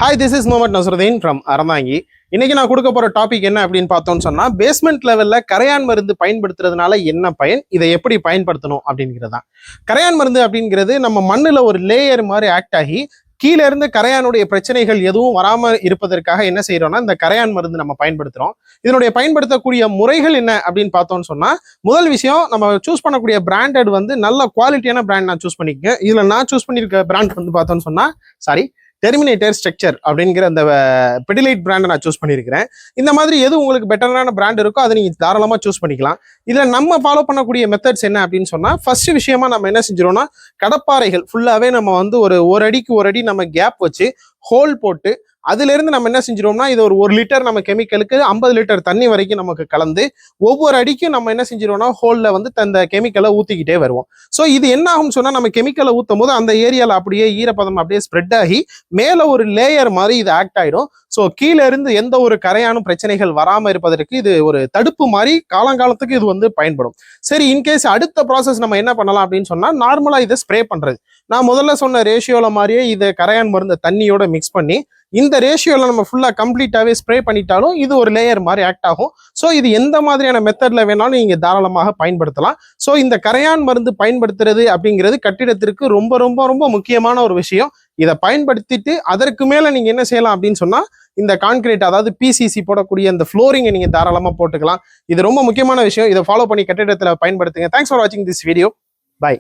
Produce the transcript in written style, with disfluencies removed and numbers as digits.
Hi, this is Mohammad Nasruddin from Arandangi. இன்னைக்கு நான் கொடுக்க போற டாபிக் என்ன அப்படின்னு பார்த்தோம்னு சொன்னா பேஸ்மெண்ட் லெவல்ல கரையான் மருந்து பயன்படுத்துறதுனால என்ன பயன், இதை எப்படி பயன்படுத்தணும் அப்படிங்கிறதா. கரையான் மருந்து அப்படிங்கிறது நம்ம மண்ணுல ஒரு லேயர் மாதிரி ஆக்ட் ஆகி கீழே இருந்து கரையானுடைய பிரச்சனைகள் எதுவும் வராம இருப்பதற்காக என்ன செய்யறோம்னா இந்த கரையான் மருந்து நம்ம பயன்படுத்துறோம். இதனுடைய பயன்படுத்தக்கூடிய முறைகள் என்ன அப்படின்னு பார்த்தோம்னு சொன்னா, முதல் விஷயம் நம்ம சூஸ் பண்ணக்கூடிய பிராண்டட் வந்து நல்ல குவாலிட்டியான பிராண்ட் நான் சூஸ் பண்ணிக்கேன். இதுல நான் சூஸ் பண்ணிருக்க பிராண்ட் வந்து பார்த்தோம்னு சொன்னா டெர்மினேட்டர் ஸ்ட்ரக்சர் அப்படிங்கிற அந்த பெடிலைட் பிராண்டை நான் சூஸ் பண்ணியிருக்கிறேன். இந்த மாதிரி எது உங்களுக்கு பெட்டரான பிராண்ட் இருக்கோ அதை நீங்கள் தாராளமாக சூஸ் பண்ணிக்கலாம். இதில் நம்ம ஃபாலோ பண்ணக்கூடிய மெத்தட்ஸ் என்ன அப்படின்னு சொன்னால், ஃபர்ஸ்ட் விஷயமா நம்ம என்ன செஞ்சிரோம்னா, கடப்பாறைகள் ஃபுல்லாகவே நம்ம வந்து ஒரு அடிக்கு ஒரு அடி நம்ம கேப் வச்சு ஹோல் போட்டு அதுல இருந்து நம்ம என்ன செஞ்சிரோம்னா, இது ஒரு லிட்டர் நம்ம கெமிக்கலுக்கு 50 லிட்டர் தண்ணி வரைக்கும் நமக்கு கலந்து ஒவ்வொரு அடிக்கும் நம்ம என்ன செஞ்சிரோம்னா ஹோல்ல வந்து அந்த கெமிக்கலை ஊத்திக்கிட்டே வருவோம். ஸோ இது என்ன ஆகும்னு சொன்னா, நம்ம கெமிக்கலை ஊத்தும் போது அந்த ஏரியால அப்படியே ஈரப்பதம் அப்படியே ஸ்ப்ரெட் ஆகி மேல ஒரு லேயர் மாதிரி இது ஆக்ட் ஆயிடும். ஸோ கீழே இருந்து எந்த ஒரு கரையானும் பிரச்சனைகள் வராம இருப்பதற்கு இது ஒரு தடுப்பு மாதிரி காலங்காலத்துக்கு இது வந்து பயன்படும். சரி, இன்கேஸ் அடுத்த ப்ராசஸ் நம்ம என்ன பண்ணலாம் அப்படின்னு சொன்னா, நார்மலா இதை ஸ்ப்ரே பண்றது. நான் முதல்ல சொன்ன ரேஷியோல மாதிரியே இதை கரையான் மருந்து தண்ணியோட மிக்ஸ் பண்ணி இந்த ரேஷியோல நம்ம ஃபுல்லா கம்ப்ளீட்டாவே ஸ்ப்ரே பண்ணிட்டாலும் இது ஒரு லேயர் மாதிரி ஆக்ட் ஆகும். ஸோ இது எந்த மாதிரியான மெத்தட்ல வேணாலும் நீங்க தாராளமாக பயன்படுத்தலாம். ஸோ இந்த கரையான் மருந்து பயன்படுத்துறது அப்படிங்கிறது கட்டிடத்திற்கு ரொம்ப ரொம்ப ரொம்ப முக்கியமான ஒரு விஷயம். இதை பயன்படுத்திட்டு அதற்கு மேல நீங்க என்ன செய்யலாம் அப்படின்னு சொன்னா, இந்த கான்கிரீட் அதாவது பிசிசி போடக்கூடிய இந்த ஃப்ளோரிங்கை நீங்க தாராளமா போட்டுக்கலாம். இது ரொம்ப முக்கியமான விஷயம். இதை ஃபாலோ பண்ணி கட்டிடத்துல பயன்படுத்துங்க. தேங்க்ஸ் ஃபார் வாட்சிங் திஸ் வீடியோ. பை.